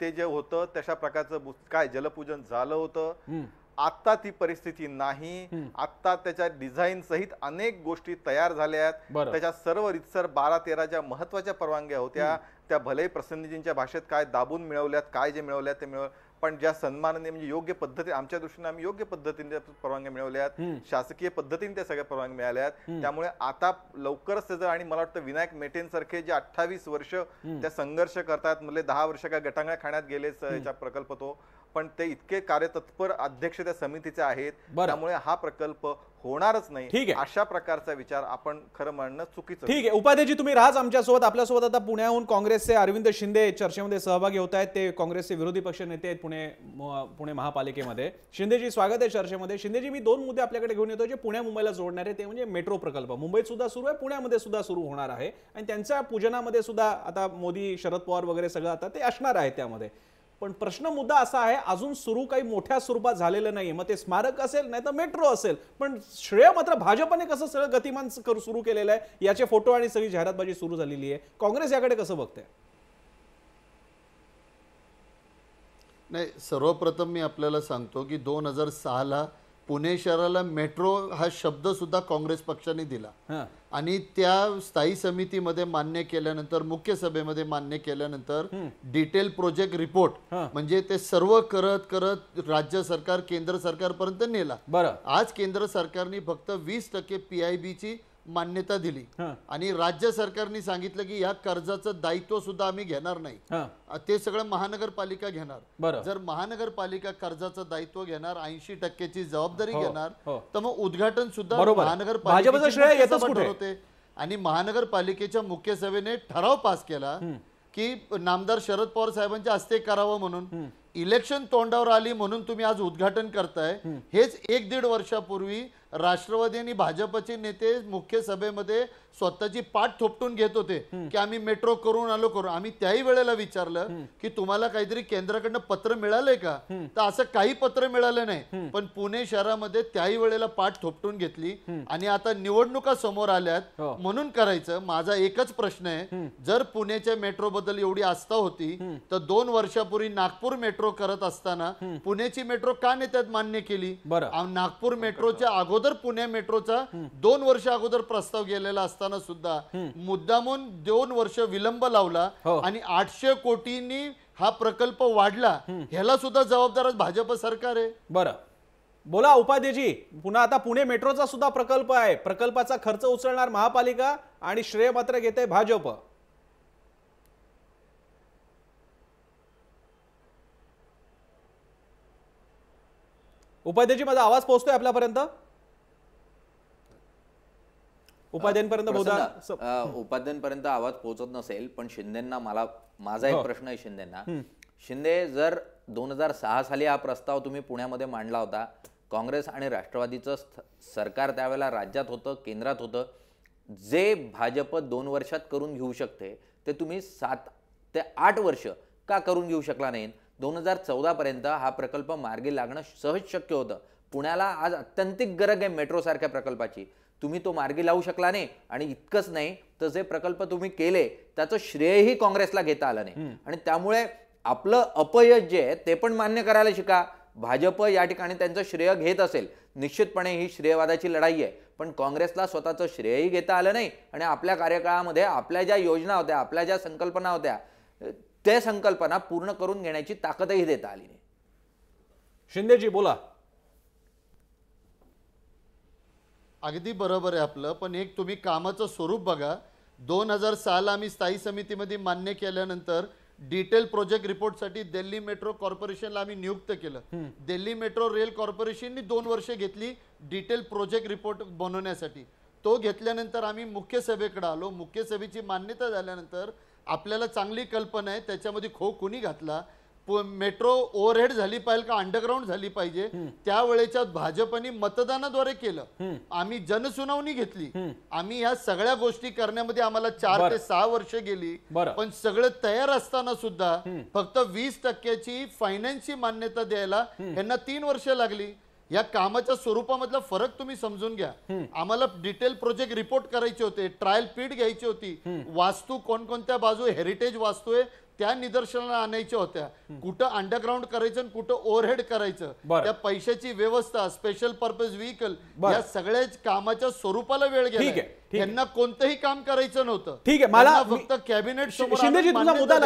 ते जे होतं तशा प्रकारचं काय जलपूजन झालं होतं. आता ती परिस्थिती नाही. आता त्याच्या डिझाईन सहित अनेक गोष्टी तयार झाल्या आहेत. त्याच्या सर्व रितसर 12-13 ज्या महत्वाच्या परवानग्या होत्या, त्या भले प्रसन्नजींच्या भाषेत काय दाबून मिळवल्यात, काय जे मिळवल्यात ते मिळव, पण ज्या सन्मानाने म्हणजे योग्य पद्धती आमच्या दृष्टीने आम्ही योग्य पद्धतीने त्या परवानग्या मिळवल्यात, शासकीय पद्धतीने त्या सगळ्या परवानग्या मिळाल्यात. त्यामुळे आता लवकरच त्याचं, आणि मला वाटतं विनायक मेटेंसारखे जे 28 वर्ष त्या संघर्ष करतात, म्हणजे 10 वर्ष काय गटांगळ्या खाण्यात गेलेच याचा प्रकल्प तो, पण ते इतके कार्यतत्पर अध्यक्ष त्या समितीचे आहेत, त्यामुळे हा प्रकल्प होणारच नाही अशा प्रकारचा विचार आपण खरं म्हणणं चुकीचं. ठीक आहे उपाध्यायजी, तुम्ही राहाच आमच्यासोबत. आपल्यासोबत आता पुण्याहून काँग्रेसचे अरविंद शिंदे चर्चेमध्ये सहभागी होत आहेत. ते काँग्रेसचे विरोधी पक्ष नेते आहेत पुणे महापालिकेमध्ये. शिंदेजी, स्वागत आहे चर्चेमध्ये. शिंदेजी, मी 2 मुद्दे आपल्याकडे घेऊन येतो जे पुण्या मुंबईला जोडणारे, ते म्हणजे मेट्रो प्रकल्प. मुंबईत सुद्धा सुरू आहे, पुण्यामध्ये सुद्धा सुरू होणार आहे, आणि त्यांच्या पूजनामध्ये सुद्धा आता मोदी, शरद पवार वगैरे सगळं आता ते असणार आहे त्यामध्ये. पण प्रश्न मुद्दा असा आहे, अजून सुरू काही मोठ्या स्वरूपात झालेलं नाही. मग ते स्मारक असेल नाही तर मेट्रो असेल, पण श्रेय मात्र भाजपने कसं सगळं गतिमान सुरू केलेलं आहे, याचे फोटो आणि सगळी जाहिरातबाजी सुरू झालेली आहे. काँग्रेस याकडे कसं बघते? नाही, सर्वप्रथम मी आपल्याला सांगतो की 2006ला पुणे शहराला मेट्रो हा शब्द सुद्धा काँग्रेस पक्षाने दिला, आणि त्या स्थायी समितीमध्ये मान्य केल्यानंतर, मुख्य सभेमध्ये मान्य केल्यानंतर डिटेल प्रोजेक्ट रिपोर्ट म्हणजे ते सर्व करत करत राज्य सरकार, केंद्र सरकारपर्यंत नेला. आज केंद्र सरकारने फक्त 20% PIB ची मान्यता दिली, आणि राज्य सरकारने सांगितलं की या कर्जाचं दायित्व सुद्धा आम्ही घेणार नाही, ते सगळं महानगरपालिका घेणार. जर महानगरपालिका कर्जाचं दायित्व घेणार, 80%ची जबाबदारी घेणार, तर मग उद्घाटन सुद्धा महानगरपालिकेचे होते. आणि महानगरपालिकेच्या मुख्य सभेने ठराव पास केला की नामदार शरद पवार साहेबांच्या हस्ते करावं म्हणून. इलेक्शन तोंडावर आली म्हणून तुम्ही आज उद्घाटन करताय. हेच 1-1.5 वर्षापूर्वी राष्ट्रवादी आणि भाजपचे नेते मुख्य सभेमध्ये स्वतःची पाठ थोपटून घेत होते की आम्ही मेट्रो करून आलो. आम्ही त्याही वेळेला विचारलं की तुम्हाला काहीतरी केंद्राकडनं पत्र मिळालंय का, तर असं काही पत्र मिळालं नाही. पण पुणे शहरामध्ये त्याही वेळेला पाठ थोपटून घेतली, आणि आता निवडणुका समोर आल्यात म्हणून करायचं. माझा एकच प्रश्न आहे, जर पुण्याच्या मेट्रो बद्दल एवढी आस्था होती तर 2 वर्षापूर्वी नागपूर मेट्रो करत असताना पुण्याची मेट्रो का नेत्यात मान्य केली? नागपूर मेट्रोच्या अगोदर पुणे मेट्रोचा 2 वर्ष अगोदर प्रस्ताव गेलेला असताना सुद्धा मुद्दामून 2 वर्ष विलंब लावला, आणि 800 कोटींनी हा प्रकल्प वाढला. ह्याला सुद्धा जबाबदार भाजप सरकार आहे. बरं, बोला उपाध्यायजी. पुन्हा आता पुणे मेट्रोचा सुद्धा प्रकल्प आहे, प्रकल्पाचा खर्च उचलणार महापालिका आणि श्रेय मात्र घेते भाजप. उपाध्यायजी, माझा आवाज पोहोचतोय आपल्यापर्यंत? उपाध्यायांपर्यंत आवाज पोहोचत नसेल, पण शिंदेंना माझा एक प्रश्न आहे शिंदेंना. शिंदे, जर 2006 साली हा प्रस्ताव तुम्ही पुण्यामध्ये मांडला होता, काँग्रेस आणि राष्ट्रवादीचं सरकार त्यावेळेला राज्यात होतं, केंद्रात होतं, जे भाजप 2 वर्षात करून घेऊ शकते ते तुम्ही 7 ते 8 वर्ष का करून घेऊ शकला नाही? 2014 पर्यंत हा प्रकल्प मार्गी लागणं सहज शक्य होतं. पुण्याला आज अत्यंतिक गरज आहे मेट्रो सारख्या प्रकल्पाची, तुम्ही तो मार्गी लावू शकला नाही. आणि इतकंच नाही तर जे प्रकल्प तुम्ही केले त्याचं श्रेयही काँग्रेसला घेता आलं नाही, आणि त्यामुळे आपलं अपयश जे आहे ते पण मान्य करायला शिका. भाजप या ठिकाणी त्यांचं श्रेय घेत असेल, निश्चितपणे ही श्रेयवादाची लढाई आहे, पण काँग्रेसला स्वतःचं श्रेयही घेता आलं नाही, आणि आपल्या कार्यकाळामध्ये आपल्या ज्या योजना होत्या, आपल्या ज्या संकल्पना होत्या, त्या संकल्पना पूर्ण करून घेण्याची ताकदही देता आली नाही. शिंदेजी, बोला. अगदी बरोबर आहे आपलं, पण एक तुम्ही कामाचं स्वरूप बघा. 2006ला आम्ही स्थायी समितीमध्ये मान्य केल्यानंतर डिटेल प्रोजेक्ट रिपोर्टसाठी दिल्ली मेट्रो कॉर्पोरेशनला आम्ही नियुक्त केलं. दिल्ली मेट्रो रेल कॉर्पोरेशनने 2 वर्ष घेतली डिटेल प्रोजेक्ट रिपोर्ट बनवण्यासाठी. तो घेतल्यानंतर आम्ही मुख्य सभेकडे आलो. मुख्य सभेची मान्यता झाल्यानंतर आपल्याला चांगली कल्पना आहे त्याच्यामध्ये कुणी घातला, मेट्रो ओव्हरहेड झाली पाहिजे का अंडरग्राऊंड झाली पाहिजे, त्यावेळेच्या भाजपने मतदानाद्वारे केलं. आम्ही जनसुनावणी घेतली. आम्ही ह्या सगळ्या गोष्टी करण्यामध्ये आम्हाला 4 ते 6 वर्ष गेली, पण सगळं तयार असताना सुद्धा फक्त 20%ची फायनान्सची मान्यता द्यायला यांना 3 वर्ष लागली. या कामाच्या स्वरूपामधला फरक तुम्ही समजून घ्या. आम्हाला डिटेल प्रोजेक्ट रिपोर्ट करायचे होते, ट्रायल पीड घ्यायची होती, वास्तू कोणकोणत्या बाजू हेरिटेज वास्तू आहे त्या निदर्शनाला आणायच्या होत्या. कुठं अंडरग्राऊंड करायचं आणि कुठं ओव्हरहेड करायचं, त्या पैशाची व्यवस्था, स्पेशल पर्पज व्हेकल, या सगळ्या कामाच्या स्वरूपाला वेळ गेला. त्यांना कोणतंही काम करायचं नव्हतं. ठीक आहे, मला फक्त कॅबिनेट शिंदेजी तुमचा मुद्दा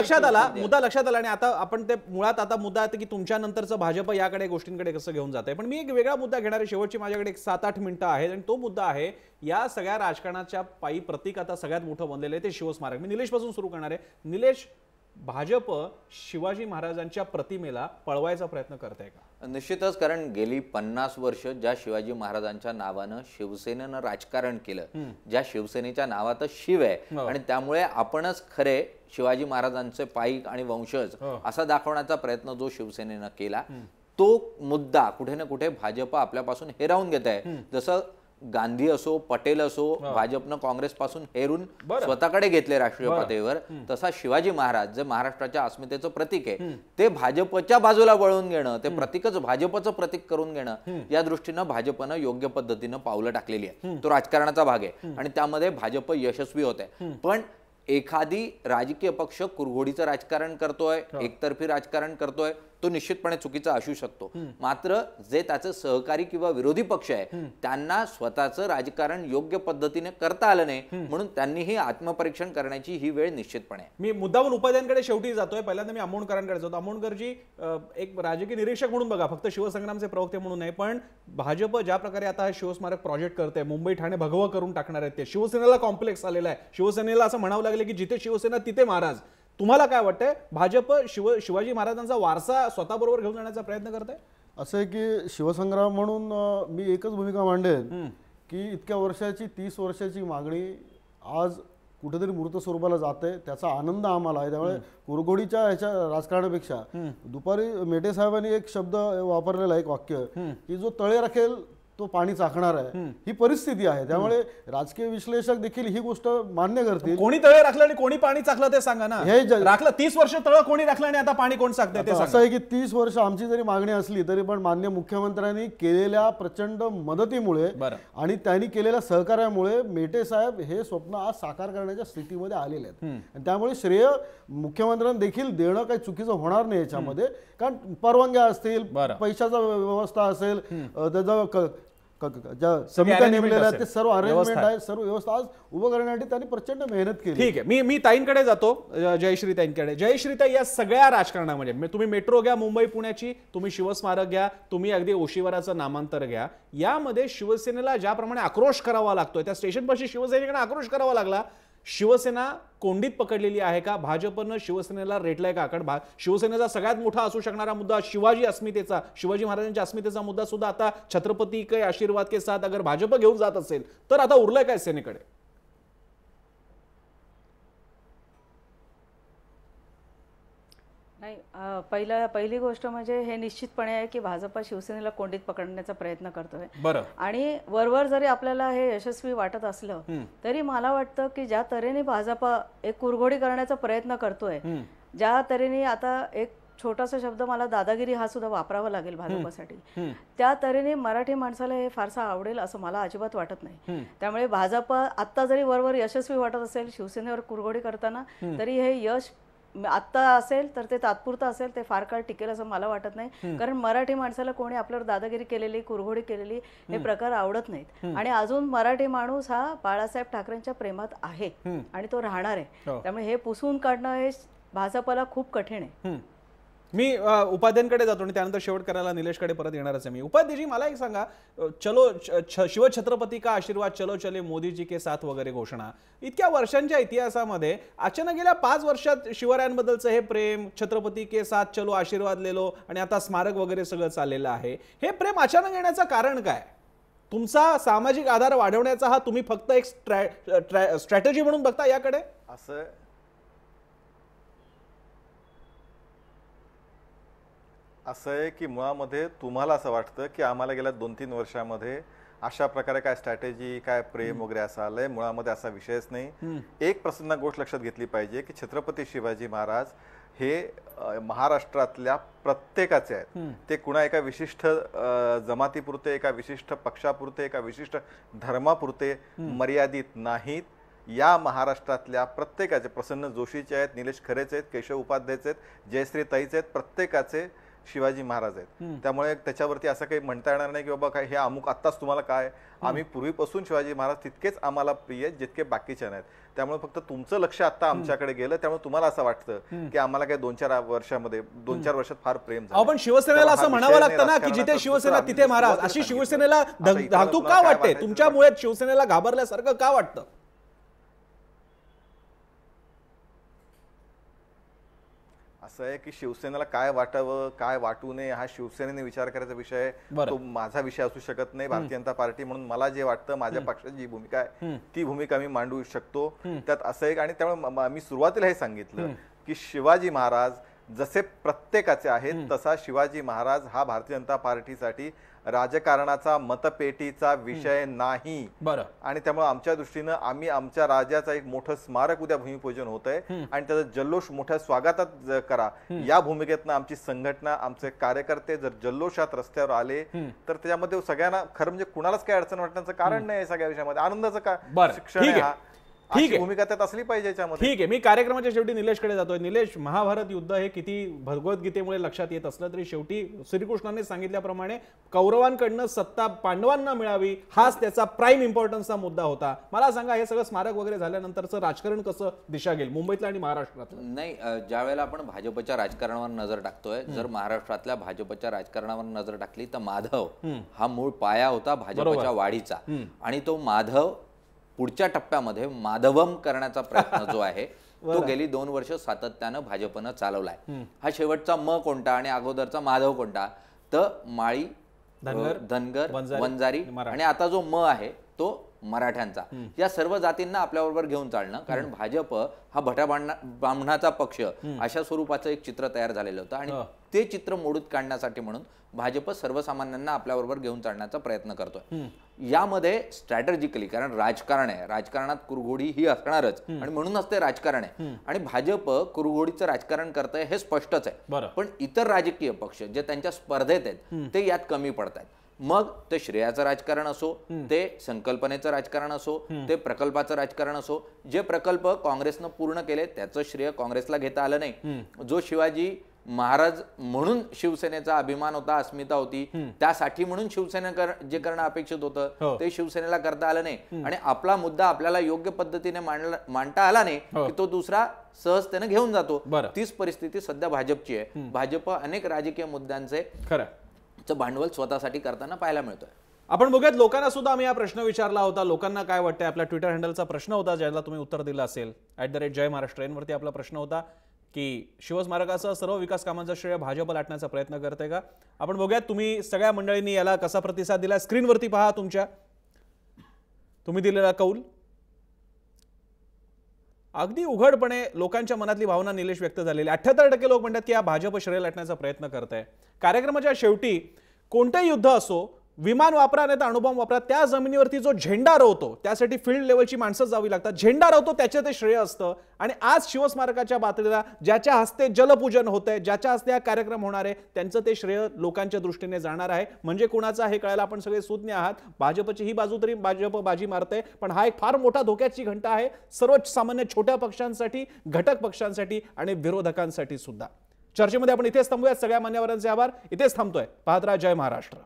लक्षात आला आणि आता आपण ते मुळात आता मुद्दा आहे की तुमच्या नंतरचं भाजप याकडे गोष्टींकडे कसं घेऊन जात आहे. पण मी एक वेगळा मुद्दा घेणार आहे. शेवटची माझ्याकडे 7-8 मिनिटं आहेत आणि तो मुद्दा आहे या सगळ्या राजकारणाच्या पायी प्रतीक आता सगळ्यात मोठं बनलेलं आहे ते शिवस्मारक. मी निलेश पासून सुरू करणार आहे. निलेश, भाजप शिवाजी महाराजांच्या प्रतिमेला पळवायचा प्रयत्न करते का? निश्चितच, कारण गेली 50 वर्ष ज्या शिवाजी महाराजांच्या नावानं शिवसेनेनं राजकारण केलं, ज्या शिवसेनेच्या नावातच शिव आहे आणि त्यामुळे आपणच खरे शिवाजी महाराजांचे पाईक आणि वंशज असा दाखवण्याचा प्रयत्न जो शिवसेनेनं केला, तो मुद्दा कुठे ना कुठे भाजप आपल्यापासून हेरावून घेत आहे. जसं गांधी असो, पटेल असो, भाजपनं काँग्रेस पासून हेरून स्वतःकडे घेतले राष्ट्रीय पातळीवर, तसा शिवाजी महाराज जे महाराष्ट्राच्या अस्मितेचं प्रतीक आहे ते भाजपच्या बाजूला वळवून घेणं, ते प्रतीकच भाजपचं प्रतीक करून घेणं, या दृष्टीनं भाजपनं योग्य पद्धतीनं पावलं टाकलेली आहे. तो राजकारणाचा भाग आहे आणि त्यामध्ये भाजप यशस्वी होत आहे. पण एखादी राजकीय पक्ष कुरघोडीचं राजकारण करतोय, एकतर्फी राजकारण करतोय, तो निश्चितपणे चुकीचा असू शकतो. मात्र जे त्याचे सहकारी किंवा विरोधी पक्ष आहे त्यांना स्वतःचं राजकारण योग्य पद्धतीने करता आलं नाही, म्हणून त्यांनीही आत्मपरीक्षण करण्याची ही वेळ निश्चितपणे. मी मुद्दामून उपाध्यांकडे शेवटी जातोय. पहिल्यांदा मी आमोणकरांकडे जातो. आमोणकरजी, एक राजकीय निरीक्षक म्हणून बघा, फक्त शिवसंग्रामचे प्रवक्ते म्हणून नाही, पण भाजप ज्या प्रकारे आता हा शिवस्मारक प्रोजेक्ट करते, मुंबई ठाणे भगवं करून टाकणार आहे, ते शिवसेनेला कॉम्प्लेक्स आलेला आहे. शिवसेनेला असं म्हणावं लागलं की जिथे शिवसेना तिथे महाराज. तुम्हाला काय वाटतंय, भाजप शिवाजी महाराजांचा वारसा स्वतःबरोबर घेऊन जाण्याचा प्रयत्न करते? असं आहे की शिवसंग्राम म्हणून मी एकच भूमिका मांडेन की इतक्या वर्षाची, 30 वर्षाची मागणी आज कुठेतरी मूर्त स्वरूपाला जाते, त्याचा आनंद आम्हाला आहे. त्यामुळे कुरघोडीच्या ह्याच्या राजकारणापेक्षा दुपारी मेटे साहेबांनी एक शब्द वापरलेला, एक वाक्य, की जो तळे राखेल तो पाणी चाखणार आहे, ही परिस्थिती आहे. त्यामुळे राजकीय विश्लेषक देखील ही गोष्ट मान्य करतील. कोणी तळे राखलं आणि कोणी पाणी चाखलं ते सांगा ना. हे राखलं 30 वर्ष तळ कोणी राखलं आणि आता पाणी कोण चाकतंय ते सांगा. असं आहे की 30 वर्ष आमची जरी मागणी असली तरी पण माननीय मुख्यमंत्र्यांनी केलेल्या प्रचंड मदतीमुळे आणि त्यांनी केलेल्या सहकार्यामुळे मेटे साहेब हे स्वप्न आज साकार करण्याच्या स्थितीमध्ये आलेले आहेत. आणि त्यामुळे श्रेय मुख्यमंत्र्यांना देखील देणं काही चुकीचं होणार नाही याच्यामध्ये. कारण परवानग्या असतील, पैशाचा व्यवस्था असेल, त्याचा ज्या समित्या नेमलेल्या आहेत ते सर्व अरेंजमेंट आहे, सर्व व्यवस्था आज उभं करण्यासाठी त्यांनी प्रचंड मेहनत केली. ठीक आहे, मी ताईंकडे जातो, जयश्री ताईंकडे. जयश्री ताई, या सगळ्या राजकारणामध्ये तुम्ही मेट्रो घ्या मुंबई पुण्याची, तुम्ही शिवस्मारक घ्या, तुम्ही अगदी ओशिवराचं नामांतर घ्या, यामध्ये शिवसेनेला ज्याप्रमाणे आक्रोश करावा लागतोय, त्या स्टेशनपाशी शिवसैनिकांना आक्रोश करावा लागला. शिवसेना कोंडीत पकडलेली आहे का? भाजपनं शिवसेनेला रेटलाय का? कारण शिवसेनेचा सगळ्यात मोठा असू शकणारा मुद्दा शिवाजी अस्मितेचा, शिवाजी महाराजांच्या अस्मितेचा मुद्दा सुद्धा आता छत्रपती के आशीर्वाद के साथ अगर भाजप घेऊन जात असेल तर आता उरलंय काय सेनेकडे? नाही, पहिली गोष्ट म्हणजे हे निश्चितपणे आहे की भाजप शिवसेनेला कोंडीत पकडण्याचा प्रयत्न करतोय. बरं. आणि वरवर जरी आपल्याला हे यशस्वी वाटत असलं तरी मला वाटतं की ज्या तऱ्हेने भाजप एक कुरघोडी करण्याचा प्रयत्न करतोय, ज्या तऱ्हेने, आता एक छोटासा शब्द मला दादागिरी हा सुद्धा वापरावा लागेल भाजपसाठी, त्या तऱ्हेने मराठी माणसाला हे फारसं आवडेल असं मला अजिबात वाटत नाही. त्यामुळे भाजप आत्ता जरी वरवर यशस्वी वाटत असेल शिवसेनेवर कुरघोडी करताना, तरी हे यश आत्ता असेल तर ते तात्पुरतं असेल, ते फार काळ टिकेल असं मला वाटत नाही. कारण मराठी माणसाला कोणी आपल्यावर दादागिरी केलेली, कुरघोडी केलेली हे प्रकार आवडत नाहीत. आणि अजून मराठी माणूस हा बाळासाहेब ठाकरेंच्या प्रेमात आहे आणि तो राहणार आहे. त्यामुळे हे पुसून काढणं हे भाजपला खूप कठीण आहे. मी उपाध्यांकडे जातो आणि त्यानंतर शेवट करायला निलेशकडे परत येणारच आहे मी. उपाध्यजी, मला एक सांगा, चलो शिवछत्रपती का आशीर्वाद, चलो चले मोदीजी के साथ वगैरे घोषणा, इतक्या वर्षांच्या इतिहासामध्ये अचानक गेल्या 5 वर्षात शिवरायांबद्दलचं हे प्रेम, छत्रपती के साथ चलो आशीर्वाद लेलो आणि आता स्मारक वगैरे सगळं चाललेलं आहे, हे प्रेम अचानक येण्याचं कारण काय? तुमचा सामाजिक आधार वाढवण्याचा हा तुम्ही फक्त एक स्ट्रॅटेजी म्हणून बघता याकडे? असं आहे की मुळामध्ये तुम्हाला असं वाटतं की आम्हाला गेल्या 2-3 वर्षामध्ये अशा प्रकारे काय स्ट्रॅटेजी, काय प्रेम वगैरे असं आलंय. मुळामध्ये असा विषयच नाही. एक प्रसन्न गोष्ट लक्षात घेतली पाहिजे की छत्रपती शिवाजी महाराज हे महाराष्ट्रातल्या प्रत्येकाचे आहेत. ते कुणा एका विशिष्ट जमातीपुरते, एका विशिष्ट पक्षापुरते, एका विशिष्ट धर्मापुरते मर्यादित नाहीत. या महाराष्ट्रातल्या प्रत्येकाचे, प्रसन्न जोशीचे आहेत, निलेश खरेचे आहेत, केशव उपाध्यायचे आहेत, जयश्री ताईचे आहेत, प्रत्येकाचे शिवाजी महाराज आहेत. त्यामुळे त्याच्यावरती असं काही म्हणता येणार नाही की बाबा काय हे अमुक आत्ताच तुम्हाला काय. आम्ही पूर्वीपासून शिवाजी महाराज तितकेच आम्हाला प्रिय आहेत जितके बाकीचे नाहीत. त्यामुळे फक्त तुमचं लक्ष आता आमच्याकडे गेलं, त्यामुळे तुम्हाला असं वाटतं की आम्हाला काय 2-4 वर्षात फार प्रेम झालं. आपण शिवसेनेला असं म्हणावं लागतं ना की जिथे शिवसेना तिथे महाराज, अशी शिवसेनेला धातू का वाटते? तुमच्यामुळे शिवसेनेला घाबरल्यासारखं का वाटतं? असं आहे की शिवसेनेला काय वाटावं काय वाटू नये हा शिवसेनेने विचार करायचा विषय आहे. तो माझा विषय असू शकत नाही. भारतीय जनता पार्टी म्हणून मला जे वाटतं, माझ्या पक्षाची जी भूमिका आहे ती भूमिका मी मांडू शकतो. त्यात असं एक, आणि त्यामुळे मी सुरुवातीला हे सांगितलं की शिवाजी महाराज जसे प्रत्येकाचे आहेत तसा शिवाजी महाराज हा भारतीय जनता पार्टीसाठी राजकारणाचा मतपेटीचा विषय नाही. बरं. आणि त्यामुळे आमच्या दृष्टीनं आम्ही आमच्या राजाचा एक मोठं स्मारक उद्या भूमिपूजन होत आहे आणि त्याचं जल्लोष मोठ्या स्वागतात करा या भूमिकेतनं आमची संघटना, आमचे कार्यकर्ते जर जल्लोषात रस्त्यावर आले तर त्याच्यामध्ये सगळ्यांना खरं म्हणजे कुणालाच काही अडचण वाटण्याचं कारण नाही. सगळ्या विषयामध्ये आनंदाचं का शिक्षण आहे, ठीक आहे, भूमिका त्यात असली पाहिजे याच्यामध्ये. ठीक आहे. मी कार्यक्रमाच्या शेवटी निलेशकडे जातोय. निलेश, महाभारत युद्ध हे किती भगवद्गीतेमुळे लक्षात येत असलं तरी शेवटी श्रीकृष्णाने सांगितल्याप्रमाणे कौरवांकडनं सत्ता पांडवांना मिळावी हाच त्याचा प्राईम इम्पॉर्टन्सचा मुद्दा होता. मला सांगा, हे सगळं स्मारक वगैरे झाल्यानंतरचं राजकारण कसं दिशा घेईल मुंबईतलं आणि महाराष्ट्रातलं? नाही, ज्या वेळेला आपण भाजपच्या राजकारणावर नजर टाकतोय, जर महाराष्ट्रातल्या भाजपच्या राजकारणावर नजर टाकली तर माधव हा मूळ पाया होता भाजपच्या वाढीचा. आणि तो माधव पुढच्या टप्प्यामध्ये माधवम करण्याचा प्रयत्न जो आहे तो गेली 2 वर्ष सातत्यानं भाजपनं चालवलाय. हा शेवटचा म कोणता आणि अगोदरचा माधव कोणता? तर माळी, धनगर, वंजारी आणि आता जो म आहे तो मराठ्यांचा. या सर्व जातींना आपल्याबरोबर घेऊन चालणं, कारण भाजप हा भटा ब्राह्मणाचा पक्ष अशा स्वरूपाचं एक चित्र तयार झालेलं होतं आणि ते चित्र मोडून काढण्यासाठी म्हणून भाजप सर्वसामान्यांना आपल्याबरोबर घेऊन चालण्याचा प्रयत्न करतोय. यामध्ये स्ट्रॅटेजिकली, कारण राजकारण आहे, राजकारणात कुरघोडी ही असणारच आणि म्हणूनच ते राजकारण आहे आणि भाजप कुरघोडीचं राजकारण करतंय हे स्पष्टच आहे. पण इतर राजकीय पक्ष जे त्यांच्या स्पर्धेत आहेत ते यात कमी पडतात. मग ते श्रेयाचं राजकारण असो, ते संकल्पनेचं राजकारण असो, ते प्रकल्पाचं राजकारण असो. जे प्रकल्प काँग्रेसनं पूर्ण केले त्याचं श्रेय काँग्रेसला घेता आलं नाही. जो शिवाजी महाराज म्हणून शिवसेनेचा अभिमान होता, अस्मिता होती, त्यासाठी म्हणून शिवसेने जे करणं अपेक्षित होतं ते शिवसेनेला करता आलं नाही आणि आपला मुद्दा आपल्याला योग्य पद्धतीने मांडता आला नाही की तो दुसरा सहजतेने घेऊन जातो. तीच परिस्थिती सध्या भाजपची आहे. भाजप अनेक राजकीय मुद्द्यांचे भांडवल स्वतःसाठी करताना पाहायला मिळतोय. आपण बघूयात, लोकांना सुद्धा आम्ही हा प्रश्न विचारला होता. लोकांना काय वाटतंय? आपल्या ट्विटर हँडलचा प्रश्न होता ज्याला तुम्ही उत्तर दिलं असेल. @जयमहाराष्ट्र वरती आपला प्रश्न होता की शिवस्मारकासह सर्व विकास कामांचा श्रेय भाजप लाटण्याचा प्रयत्न करते का? आपण बघूयात तुम्ही सगळ्या मंडळींनी याला कसा प्रतिसाद दिला. स्क्रीनवरती पहा तुम्ही दिलेला कौल. अगदी उघडपणे लोकांच्या मनातली भावना निलेश व्यक्त झालेली. 78% लोक म्हणतात की हा भाजप श्रेय लाटण्याचा प्रयत्न करत आहे. कार्यक्रमाच्या शेवटी कोणतेही युद्ध असो, विमान वापरा नाही तर अणुबॉम्ब वापरा, त्या जमिनीवरती जो झेंडा रोवतो त्यासाठी फील्ड लेवलची माणसं जावी लागतात. झेंडा रोवतो त्याचे ते श्रेय असतं. आणि आज शिवस्मारकाच्या बातमीला ज्याच्या हस्ते जलपूजन होतंय, ज्याच्या हस्ते हा कार्यक्रम होणार आहे, त्यांचं ते श्रेय लोकांच्या दृष्टीने जाणार आहे. म्हणजे कुणाचा हे कळायला आपण सगळे सुज्ञ आहात. भाजपची ही बाजू तरी भाजप बाजी मारते, पण हा एक फार मोठा धोक्याची घंटा आहे सर्वसामान्य छोट्या पक्षांसाठी, घटक पक्षांसाठी आणि विरोधकांसाठी सुद्धा. चर्चेमध्ये आपण इथेच थांबूयात. सगळ्या मान्यवरांचे आभार. इथेच थांबतोय. पाहत राहा जय महाराष्ट्र.